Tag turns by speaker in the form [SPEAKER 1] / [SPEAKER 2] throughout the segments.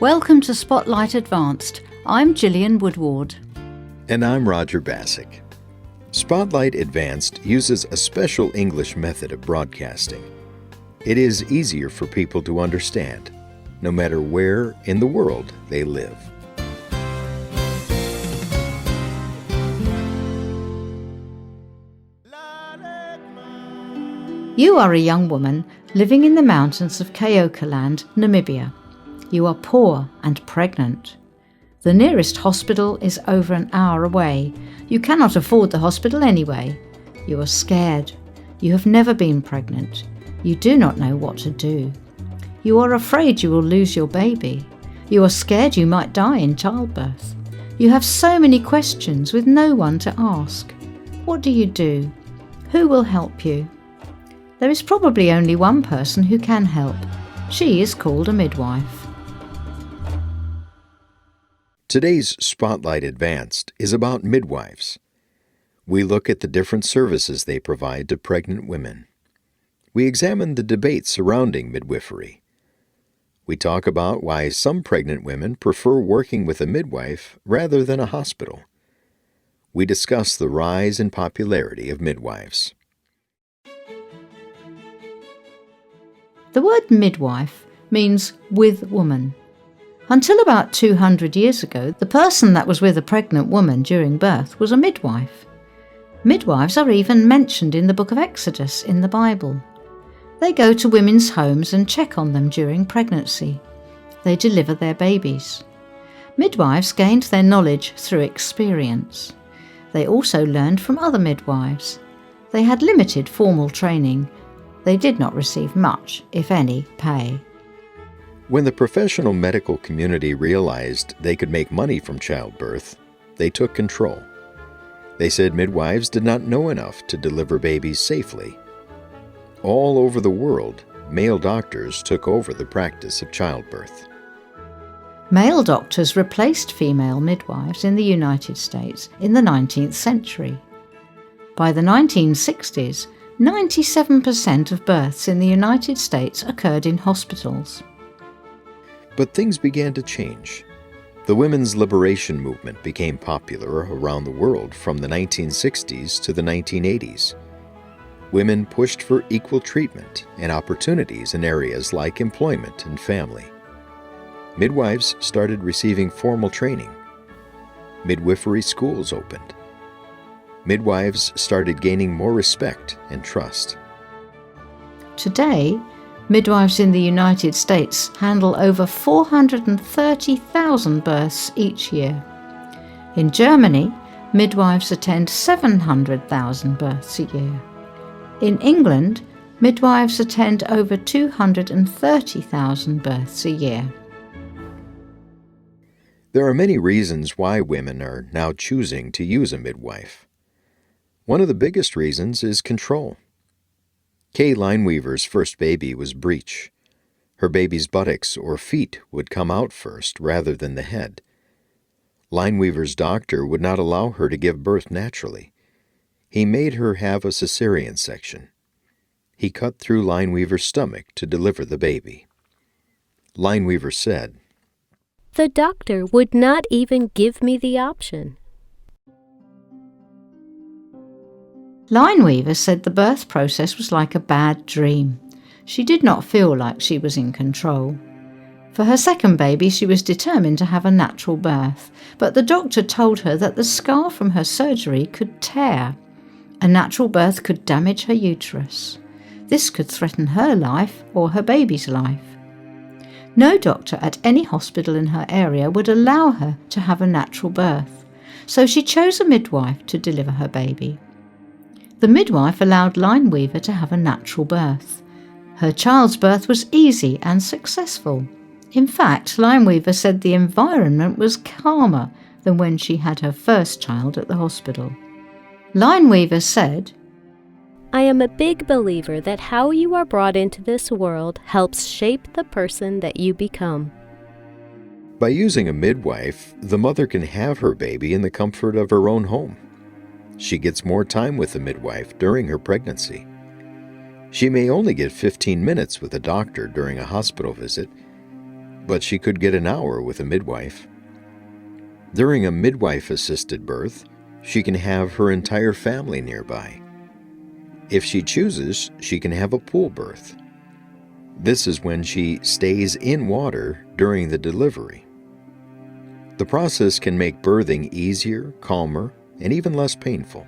[SPEAKER 1] Welcome to Spotlight Advanced. I'm Gillian Woodward.
[SPEAKER 2] And I'm Roger Basick. Spotlight Advanced uses a special English method of broadcasting. It is easier for people to understand, no matter where in the world they live.
[SPEAKER 1] You are a young woman living in the mountains of Kayokaland, Namibia. You are poor and pregnant. The nearest hospital is over an hour away. You cannot afford the hospital anyway. You are scared. You have never been pregnant. You do not know what to do. You are afraid you will lose your baby. You are scared you might die in childbirth. You have so many questions with no one to ask. What do you do? Who will help you? There is probably only one person who can help. She is called a midwife.
[SPEAKER 2] Today's Spotlight Advanced is about midwives. We look at the different services they provide to pregnant women. We examine the debate surrounding midwifery. We talk about why some pregnant women prefer working with a midwife rather than a hospital. We discuss the rise in popularity of midwives.
[SPEAKER 1] The word midwife means with woman. Until about 200 years ago, the person that was with a pregnant woman during birth was a midwife. Midwives are even mentioned in the book of Exodus in the Bible. They go to women's homes and check on them during pregnancy. They deliver their babies. Midwives gained their knowledge through experience. They also learned from other midwives. They had limited formal training. They did not receive much, if any, pay.
[SPEAKER 2] When the professional medical community realized they could make money from childbirth, they took control. They said midwives did not know enough to deliver babies safely. All over the world, male doctors took over the practice of childbirth.
[SPEAKER 1] Male doctors replaced female midwives in the United States in the 19th century. By the 1960s, 97% of births in the United States occurred in hospitals.
[SPEAKER 2] But things began to change. The women's liberation movement became popular around the world from the 1960s to the 1980s. Women pushed for equal treatment and opportunities in areas like employment and family. Midwives started receiving formal training. Midwifery schools opened. Midwives started gaining more respect and trust.
[SPEAKER 1] Today, midwives in the United States handle over 430,000 births each year. In Germany, midwives attend 700,000 births a year. In England, midwives attend over 230,000 births a year.
[SPEAKER 2] There are many reasons why women are now choosing to use a midwife. One of the biggest reasons is control. Kay Lineweaver's first baby was breech. Her baby's buttocks or feet would come out first rather than the head. Lineweaver's doctor would not allow her to give birth naturally. He made her have a cesarean section. He cut through Lineweaver's stomach to deliver the baby. Lineweaver said,
[SPEAKER 3] "The doctor would not even give me the option."
[SPEAKER 1] Lineweaver said the birth process was like a bad dream. She did not feel like she was in control. For her second baby, she was determined to have a natural birth, but the doctor told her that the scar from her surgery could tear. A natural birth could damage her uterus. This could threaten her life or her baby's life. No doctor at any hospital in her area would allow her to have a natural birth, so she chose a midwife to deliver her baby. The midwife allowed Lineweaver to have a natural birth. Her child's birth was easy and successful. In fact, Lineweaver said the environment was calmer than when she had her first child at the hospital. Lineweaver said,
[SPEAKER 3] "I am a big believer that how you are brought into this world helps shape the person that you become."
[SPEAKER 2] By using a midwife, the mother can have her baby in the comfort of her own home. She gets more time with the midwife during her pregnancy. She may only get 15 minutes with a doctor during a hospital visit. but she could get an hour with a midwife. During a midwife-assisted birth, she can have her entire family nearby. If she chooses, she can have a pool birth. This is when she stays in water during the delivery. The process can make birthing easier, calmer, and even less painful.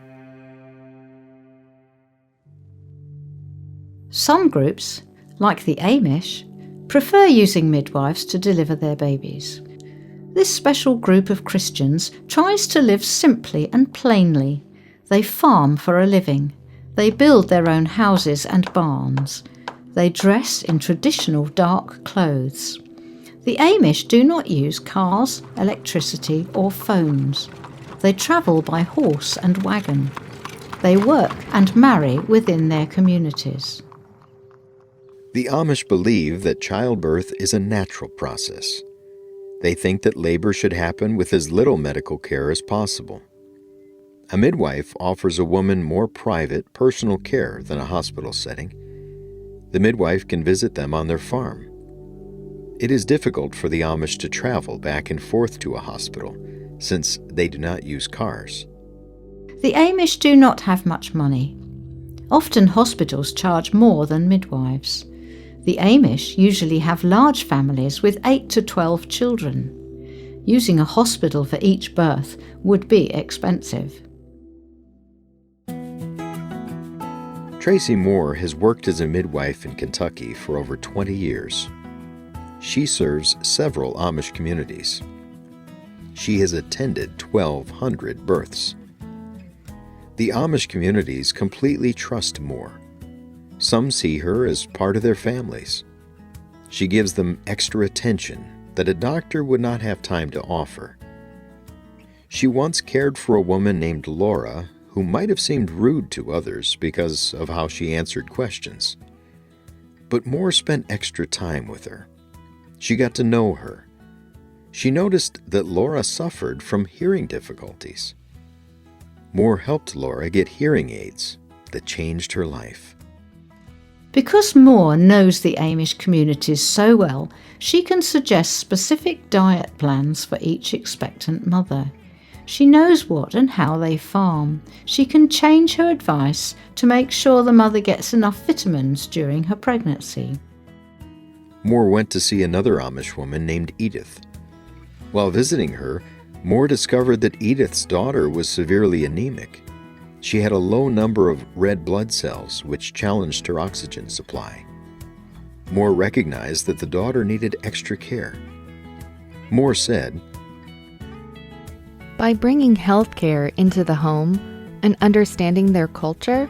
[SPEAKER 1] Some groups, like the Amish, prefer using midwives to deliver their babies. This special group of Christians tries to live simply and plainly. They farm for a living. They build their own houses and barns. They dress in traditional dark clothes. The Amish do not use cars, electricity, or phones. They travel by horse and wagon. They work and marry within their communities.
[SPEAKER 2] The Amish believe that childbirth is a natural process. They think that labor should happen with as little medical care as possible. A midwife offers a woman more private, personal care than a hospital setting. The midwife can visit them on their farm. It is difficult for the Amish to travel back and forth to a hospital, since they do not use cars.
[SPEAKER 1] The Amish do not have much money. Often hospitals charge more than midwives. The Amish usually have large families with 8 to 12 children. Using a hospital for each birth would be expensive.
[SPEAKER 2] Tracy Moore has worked as a midwife in Kentucky for over 20 years. She serves several Amish communities. She has attended 1,200 births. The Amish communities completely trust Moore. Some see her as part of their families. She gives them extra attention that a doctor would not have time to offer. She once cared for a woman named Laura who might have seemed rude to others because of how she answered questions. But Moore spent extra time with her. She got to know her. She noticed that Laura suffered from hearing difficulties. Moore helped Laura get hearing aids that changed her life.
[SPEAKER 1] Because Moore knows the Amish communities so well, she can suggest specific diet plans for each expectant mother. She knows what and how they farm. She can change her advice to make sure the mother gets enough vitamins during her pregnancy.
[SPEAKER 2] Moore went to see another Amish woman named Edith. While visiting her, Moore discovered that Edith's daughter was severely anemic. She had a low number of red blood cells, which challenged her oxygen supply. Moore recognized that the daughter needed extra care. Moore said,
[SPEAKER 4] "By bringing healthcare into the home and understanding their culture,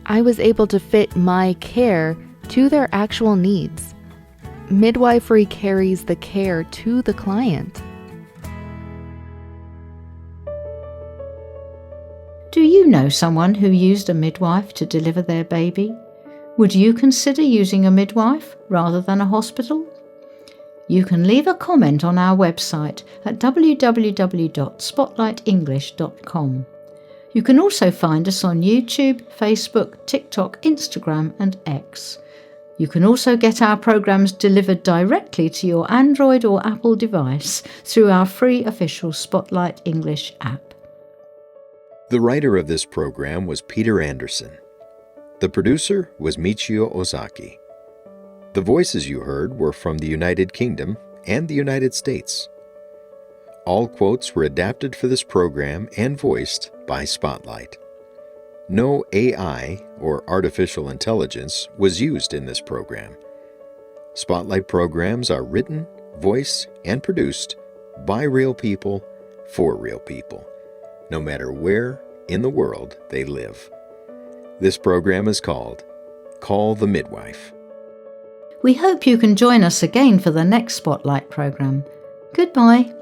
[SPEAKER 4] I was able to fit my care to their actual needs. Midwifery carries the care to the client."
[SPEAKER 1] Do you know someone who used a midwife to deliver their baby? Would you consider using a midwife rather than a hospital? You can leave a comment on our website at www.spotlightenglish.com. You can also find us on YouTube, Facebook, TikTok, Instagram and X. You can also get our programs delivered directly to your Android or Apple device through our free official Spotlight English app.
[SPEAKER 2] The writer of this program was Peter Anderson. The producer was Michio Ozaki. The voices you heard were from the United Kingdom and the United States. All quotes were adapted for this program and voiced by Spotlight. No AI or artificial intelligence was used in this program. Spotlight programs are written, voiced, and produced by real people for real people, no matter where in the world they live. This program is called Call the Midwife.
[SPEAKER 1] We hope you can join us again for the next Spotlight program. Goodbye.